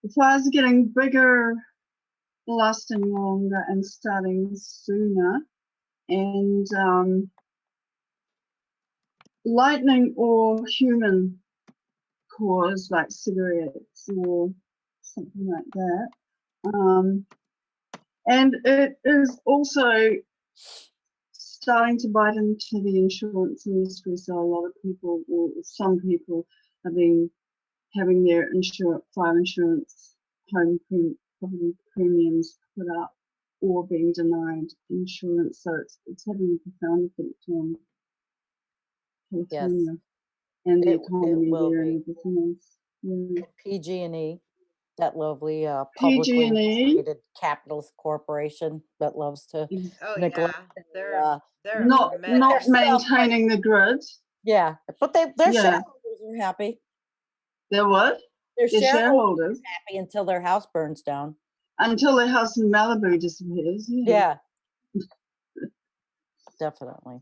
The fires are getting bigger, lasting longer, and starting sooner. And lightning or human cause, like cigarettes or something like that. And it is also starting to bite into the insurance industry. So a lot of people, or some people, have been having their fire insurance, property premiums put up, or being denied insurance. So it's having a profound effect on Yes, California and the it economy will there be. and everything else. Yeah. PG&E, that lovely publicly PG&E, traded capitalist corporation that loves to Oh neglect yeah, and, they're a not their menace. stuff, but maintaining the grid. yeah, but their Yeah, shareholders are happy. they're what? Their Their shareholders shareholders are happy until their house burns down. until their house in Malibu disappears. Yeah, definitely.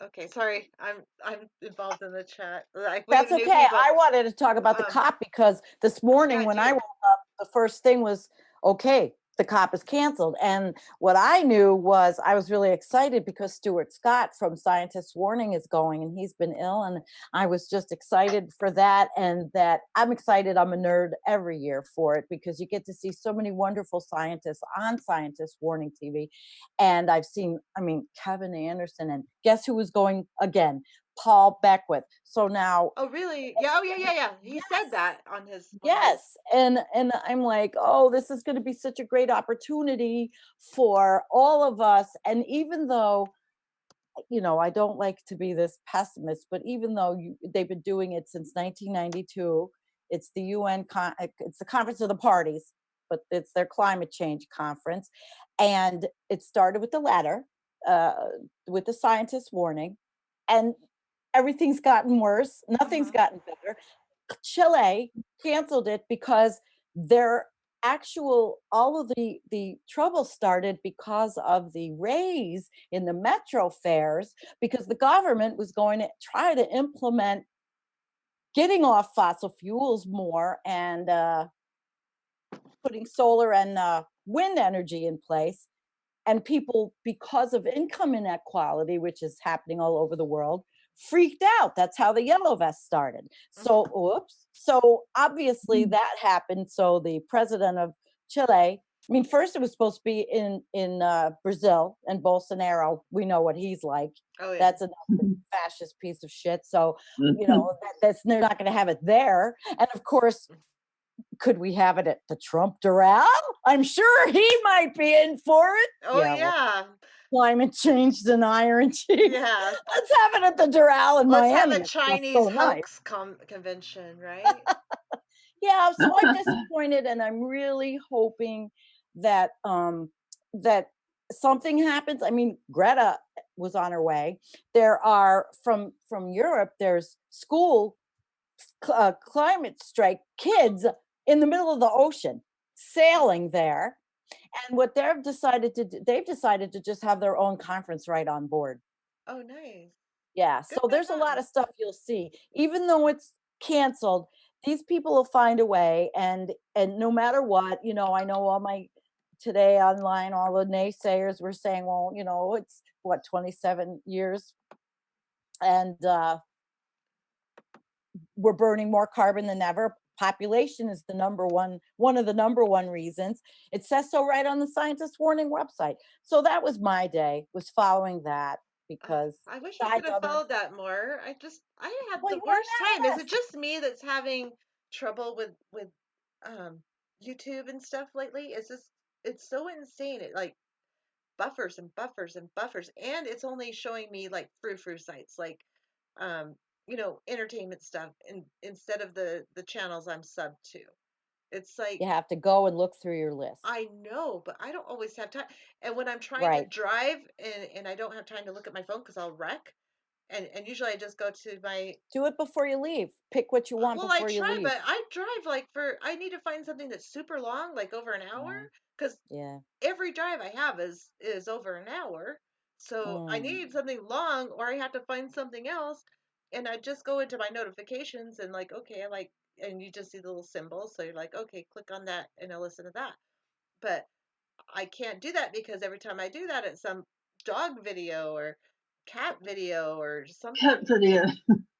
Okay, sorry, I'm involved in the chat. Like we have That's new okay. people. I wanted to talk about the COP because this morning Yeah, when I do. woke up, the first thing was, okay, the COP is canceled. And what I knew was I was really excited because Stuart Scott from Scientists Warning is going and he's been ill. And I was just excited for that. And that I'm excited. I'm a nerd every year for it because you get to see so many wonderful scientists on Scientists Warning TV. And I've seen, I mean, Kevin Anderson, and guess who was going again? Paul Beckwith. So now, Oh really? Yeah. Oh yeah. He said that on his. yes, and I'm like, oh, this is going to be such a great opportunity for all of us. And even though, I don't like to be this pessimist, but even though they've been doing it since 1992, it's the it's the Conference of the Parties, but it's their climate change conference, and it started with the letter, uh, with the scientists warning, and everything's gotten worse. Nothing's gotten better. Chile canceled it because their actual all of the trouble started because of the raise in the metro fares, because the government was going to try to implement getting off fossil fuels more and putting solar and wind energy in place. And people, because of income inequality, which is happening all over the world, freaked out. That's how the yellow vest started. So, oops. So obviously that happened. So the president of Chile, I mean, first it was supposed to be in Brazil, and Bolsonaro, we know what he's like. Oh yeah. That's another fascist piece of shit. So, that's they're not going to have it there. And of course, could we have it at the Trump Doral? I'm sure he might be in for it. Oh yeah. Climate change denier in chief. Yeah. Let's have it at the Doral in Let's Miami. have a That's Chinese so nice. hoax convention, right? Yeah, so I'm disappointed, and I'm really hoping that that something happens. I mean, Greta was on her way. There are from Europe. There's school climate strike kids in the middle of the ocean sailing there, and what they've decided to just have their own conference right on board. Oh nice. Yeah, Good so for there's a lot them. of stuff you'll see. Even though it's canceled, these people will find a way, and no matter what, I know all my today online, all the naysayers were saying, well, it's what, 27 years, and we're burning more carbon than ever. Population is one of the number one reasons. It says so right on the Scientist Warning website. So that was my day, was following that, because I wish I could besides have other, followed that more. I had well, the you worst time. are Is an it just me that's having trouble with um YouTube and stuff lately? It's so insane. It like buffers and buffers and buffers, and it's only showing me like frou-frou sites, like um entertainment stuff, instead of the channels I'm subbed to. It's like, you have to go and look through your list. I know, but I don't always have time. And when I'm trying to Right. drive and I don't have time to look at my phone because I'll wreck, and usually I just go to my, Do it before you leave. Pick what you want well, I before you try, leave. but I drive like I need to find something that's super long, like over an hour, Yeah. because Yeah. every drive I have is over an hour. So I Mm. need something long, or I have to find something else. And I just go into my notifications and like, okay, I like and you just see the little symbol. So you're like, okay, click on that and I'll listen to that. But I can't do that because every time I do that, it's some dog video or cat video or something. Cat video.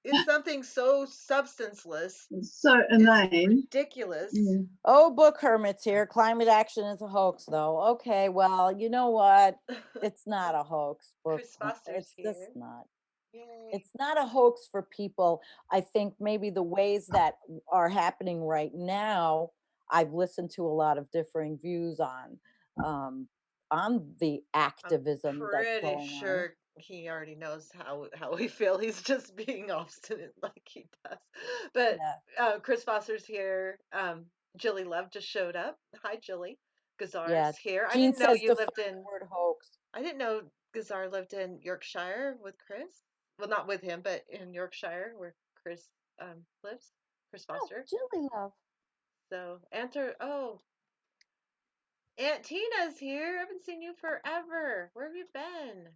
It's something so substanceless. It's so It's inane. ridiculous. Yeah. Oh, book hermits here. Climate action is a hoax, though. Okay, well, you know what? It's not a hoax. Chris Foster's It's here. just not. Yay. It's not a hoax for people. I think maybe the ways that are happening right now, I've listened to a lot of differing views on the activism that's Pretty going on. sure he already knows how we feel. He's just being obstinate like he does. But Yeah. Chris Foster's here. Jilly Love just showed up. Hi, Jilly. Gazar's Yeah. here. I Jean didn't know says you define lived in. the word hoax. I didn't know Gazar lived in Yorkshire with Chris. Well, not with him, but in Yorkshire where Chris lives. Chris Oh, Foster. Julie Love. So, Aunt Tina's here. I haven't seen you forever. Where have you been?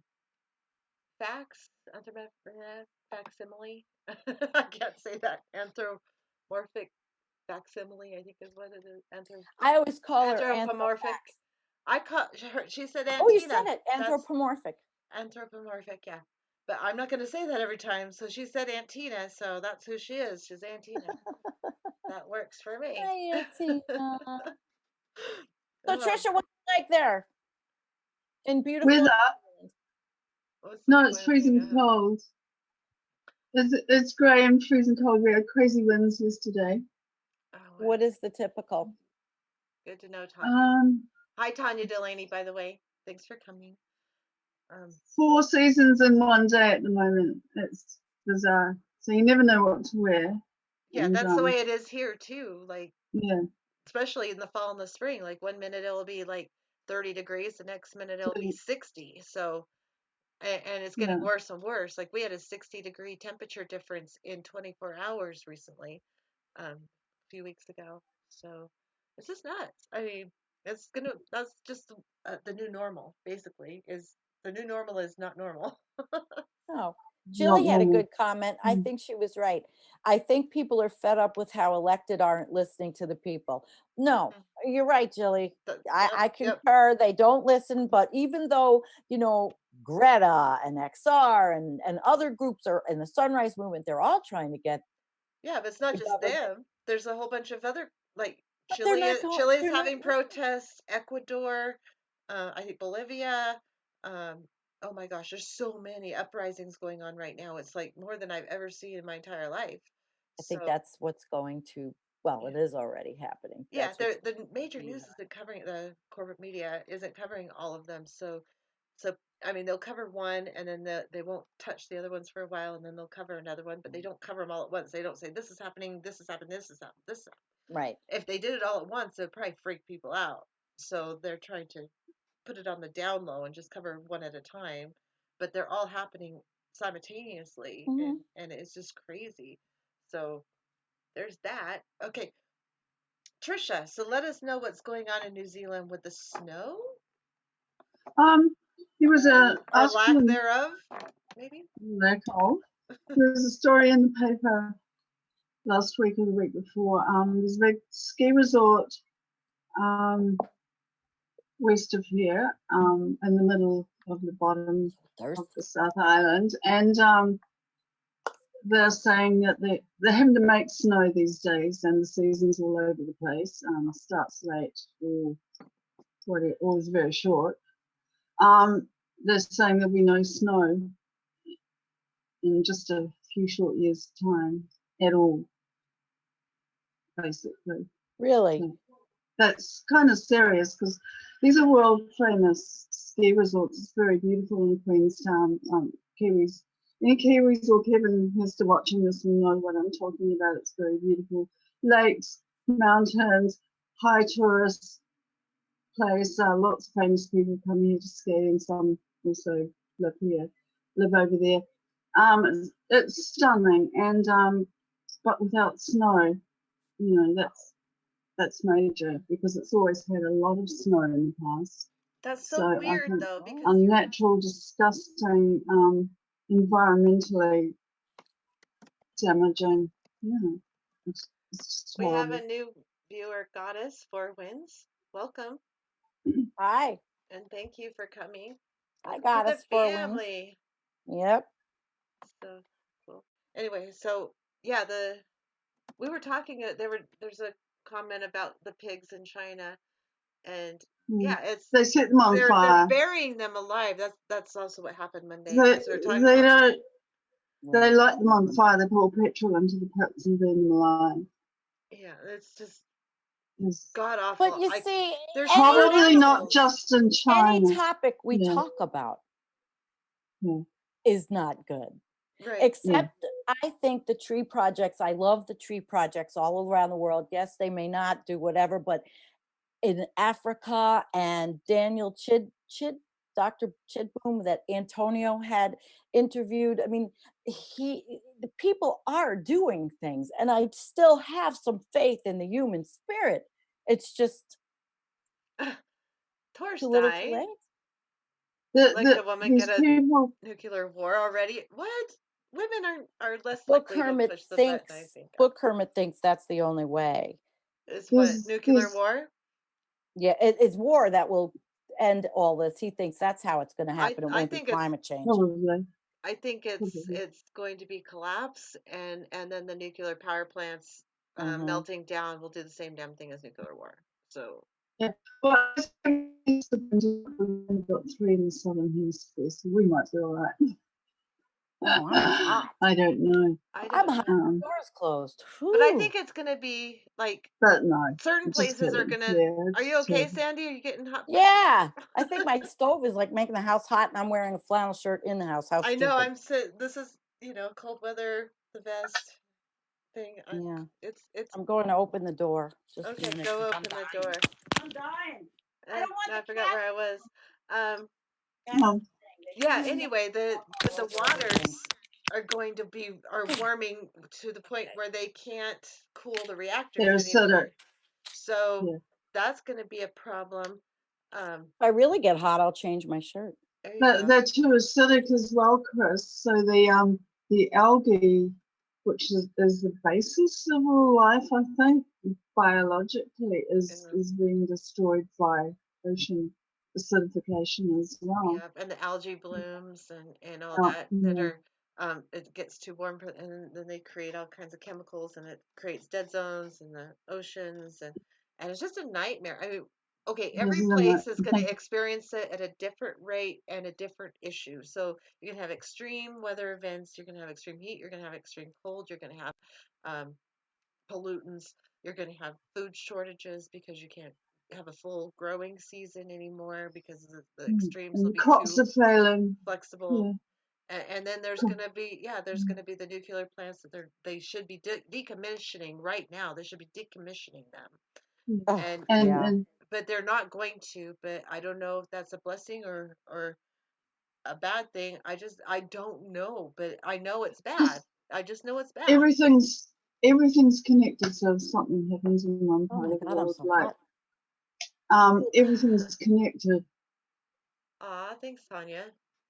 Facsimile. I can't say that. Anthropomorphic facsimile, I think is what it is. I always call her Anthropomorphic. I call her. She said Aunt Oh, you Tina. said it. Anthropomorphic. Anthropomorphic, yeah. But I'm not going to say that every time. So she said Aunt Tina, so that's who she is. She's Aunt Tina. That works for me. Hi, Aunt Tina. So, Oh, Trisha, what's it like there in beautiful? Weather. what's the No, it's weather? freezing cold. It's grey and freezing cold. We had crazy winds yesterday. Oh, What is the typical? good to know, Tanya. Um, Hi, Tanya Delaney, by the way. Thanks for coming. 4 seasons in one day at the moment. It's bizarre. So you never know what to wear. Yeah, And, that's the way it is here too. Like, yeah. especially in the fall and the spring. Like one minute it'll be like 30 degrees, the next minute it'll be 60. So, and it's getting Yeah. worse and worse. Like we had a 60-degree temperature difference in 24 hours recently, a few weeks ago. So it's just nuts. I mean, that's just the new normal, basically, is the new normal is not normal. Oh, Not Jilly had a normal. good comment. I think she was right. I think people are fed up with how elected aren't listening to the people. No, you're right, Jilly. I concur. They don't listen. But even though, Greta and XR and other groups are in the Sunrise Movement, they're all trying to get. Yeah, but it's not just them. There's a whole bunch of other, like Chile's having protests, Ecuador, I think Bolivia. Oh my gosh, there's so many uprisings going on right now. It's like more than I've ever seen in my entire life. I think that's what's going to, well, it is already happening. Yeah, the major news isn't covering, the corporate media isn't covering all of them. So I mean, they'll cover one and then they won't touch the other ones for a while, and then they'll cover another one, but they don't cover them all at once. They don't say this is happening, this is happening, this is happening, this is happening. Right. If they did it all at once, it'd probably freak people out. So they're trying to put it on the down low and just cover one at a time, but they're all happening simultaneously, and it's just crazy. So there's that. Okay, Trisha, so let us know what's going on in New Zealand with the snow. There was a or lack thereof, maybe. Lack of. There was a story in the paper last week or the week before. There's a big ski resort west of here, in the middle of the bottom of the South Island, and they're saying that they're having to make snow these days, and the season's all over the place. Starts late or is very short. They're saying there'll be no snow in just a few short years' time at all, basically. Really? So that's kind of serious because these are world famous ski resorts. It's very beautiful in Queenstown. Kiwis, any Kiwis or Kevin has to watching this will know what I'm talking about. It's very beautiful. Lakes, mountains, high tourist place. Lots of famous people come here to ski, and some also live over there. It's stunning, and but without snow, that's major because it's always had a lot of snow in the past. That's so weird, though, because unnatural, disgusting, environmentally damaging. Yeah, It's just We have horrible. a new viewer, Goddess Four Winds. Welcome Hi, and thank you for coming. I Welcome to got the us 4 wins. family. Yep. So cool. Anyway, so yeah, we were talking. There's a comment about the pigs in China, and Mm. yeah, it's They set them on they're fire. burying them alive. That's also what happened Monday. They, That's what we're talking they about. don't. They Yeah. light them on fire. They pour petrol into the pits and burn them alive. Yeah, it's just It's god But awful. you see, They're any stupid probably not animals. just in any China. topic we Yeah, talk about yeah, is not good. Right. yeah. Except I think the tree projects, I love the tree projects all around the world. Yes, they may not do whatever, but in Africa and Dr. Chidboom that Antonio had interviewed. I mean, the people are doing things, and I still have some faith in the human spirit. It's just too little, too Torstein, late. like the woman These get a people, nuclear war already. What? Women are less Book likely to Hermit push the button, I thinks think. Book Hermit thinks that's the only way. Is what? there's, Nuclear there's, war? Yeah, it's war that will end all this. He thinks that's how it's going to I happen. It I won't be think it's climate change. probably, I think probably. it's going to be collapse, and then the nuclear power plants Hmm. melting down will do the same damn thing as nuclear war. So Yeah. Well, I think we've only got 3 in the southern hemisphere, so we might be all right. Oh, I'm hot. I don't know. I I'm don't hot. know, The door's closed. but I Whew. think it's gonna be like But no, certain just places are kidding. gonna. Yeah, Are you it's okay, Sandy? Are you getting hot flashes? Yeah, I think my stove is like making the house hot, and I'm wearing a flannel shirt in the house. How I know. stupid. This is cold weather, the best thing. Yeah, It's I'm going to open the door. Just a okay. minute, Go 'cause I'm open the dying. door. I'm dying. I don't want I the forgot cat. where I was. Um, That's the um, thing. They yeah. come in, they Anyway, all the over everything. waters are going to be are warming to the point where they can't cool the reactors they're sort of, anymore. So yeah. that's going to be a problem. If I really get hot, I'll change my shirt. There you But go. they're too acidic as well, Chris. So the algae, which is the basis of all life, I think, biologically, Yeah. is being destroyed by ocean acidification as well. Yeah, and the algae blooms and all that Yeah, are it gets too warm for, and then they create all kinds of chemicals and it creates dead zones in the oceans and it's just a nightmare. I mean, okay, every isn't place is going to experience it at a different rate and a different issue. So you're going to have extreme weather events, you're going to have extreme heat, you're going to have extreme cold, you're going to have um, pollutants. You're going to have food shortages because you can't have a full growing season anymore because the extremes will and be crops too are failing. flexible. Yeah, And then there's co- going to be there's going to be the nuclear plants that they should be decommissioning right now. They should be decommissioning them. yeah. And Oh, and yeah. and but they're not going to. But I don't know if that's a blessing or a bad thing. I don't know. But I know it's bad. just I just know it's bad. everything's connected. So if something happens in one Oh part my of the God, I'm world, so like hot. everything's connected. Aw, thanks, Tanya.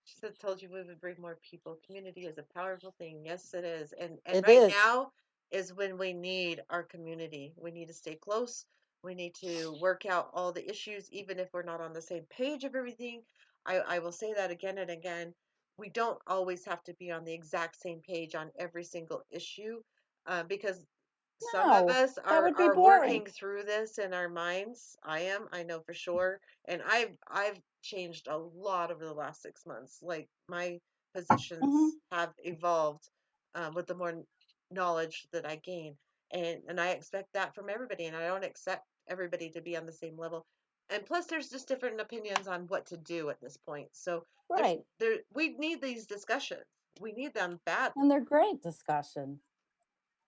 She said, told you we would bring more people. Community is a powerful thing. Yes, it is. And It right is. now is when we need our community. We need to stay close. We need to work out all the issues, even if we're not on the same page of everything. I will say that again and again. We don't always have to be on the exact same page on every single issue, because some of No, us that would be are boring. working through this in our minds. I know for sure. And I've changed a lot over the last 6 months. Like my Hmm. positions have evolved with the more knowledge that I gain. And I expect that from everybody, and I don't expect everybody to be on the same level. And plus there's just different opinions on what to do at this point. So Right. we need these discussions. We need them badly. And they're great discussions.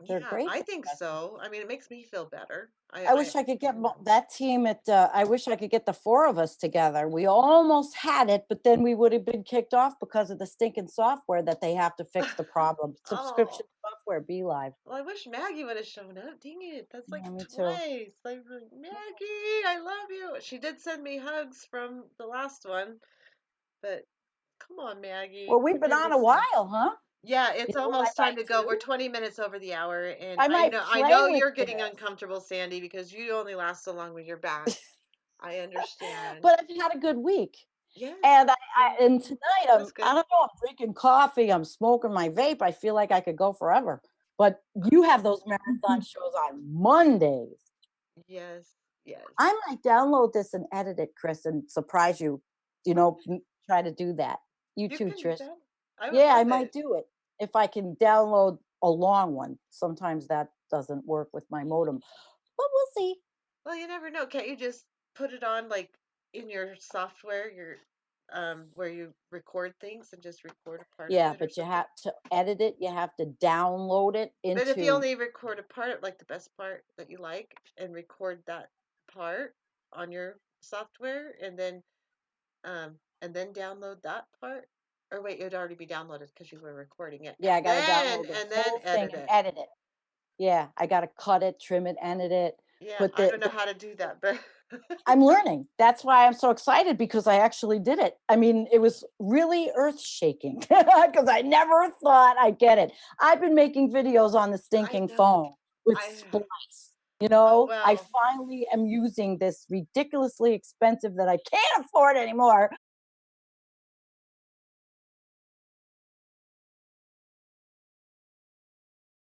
They're Yeah, great I think discussions. so. I mean, it makes me feel better. I wish I could get that team at, I wish I could get the 4 of us together. We almost had it, but then we would have been kicked off because of the stinking software that they have to fix the problem. Subscription Oh, software, Be Live. well, I wish Maggie would have shown up. Dang it. That's like Yeah, me too. twice. Like, Maggie, I love you. She did send me hugs from the last one, but come on, Maggie. Well, we've You been didn't on a listen. while, huh? Yeah, You it's know what almost I time might to go. We're do? 20 minutes over the hour, and I might I play know with you're getting this. uncomfortable, Sandy, because you only last so long with your back. I understand. But I've had a good week. Yes. And Yeah, and tonight that's I good. don't know, I'm drinking coffee, I'm smoking my vape. I feel like I could go forever. But you have those marathon shows on Mondays. Yes. Yes. I might download this and edit it, Chris, and surprise you. You know, try to do that. You You too, can do Trish. that. I would Yeah, I love might it. do it if I can download a long one. Sometimes that doesn't work with my modem, but we'll see. Well, you never know. Can't you just put it on like in your software, your where you record things and just record a part of Yeah, it or but you something? have to edit it. You have to download it But if you into. only record a part, like the best part that you like, and record that part on your software, and then download that part, or wait, it'd already be downloaded because you were recording it, Yeah, I got to download the and then whole thing edit and it. edit it. Yeah, I got to cut it, trim it, edit it. Yeah, Put I don't know the how to do that, but I'm learning. That's why I'm so excited because I actually did it. I mean, it was really earth shaking because I never thought I'd get it. I've been making videos on the I stinking know. phone with I Splice. Oh I well. finally am using this ridiculously expensive that I can't afford anymore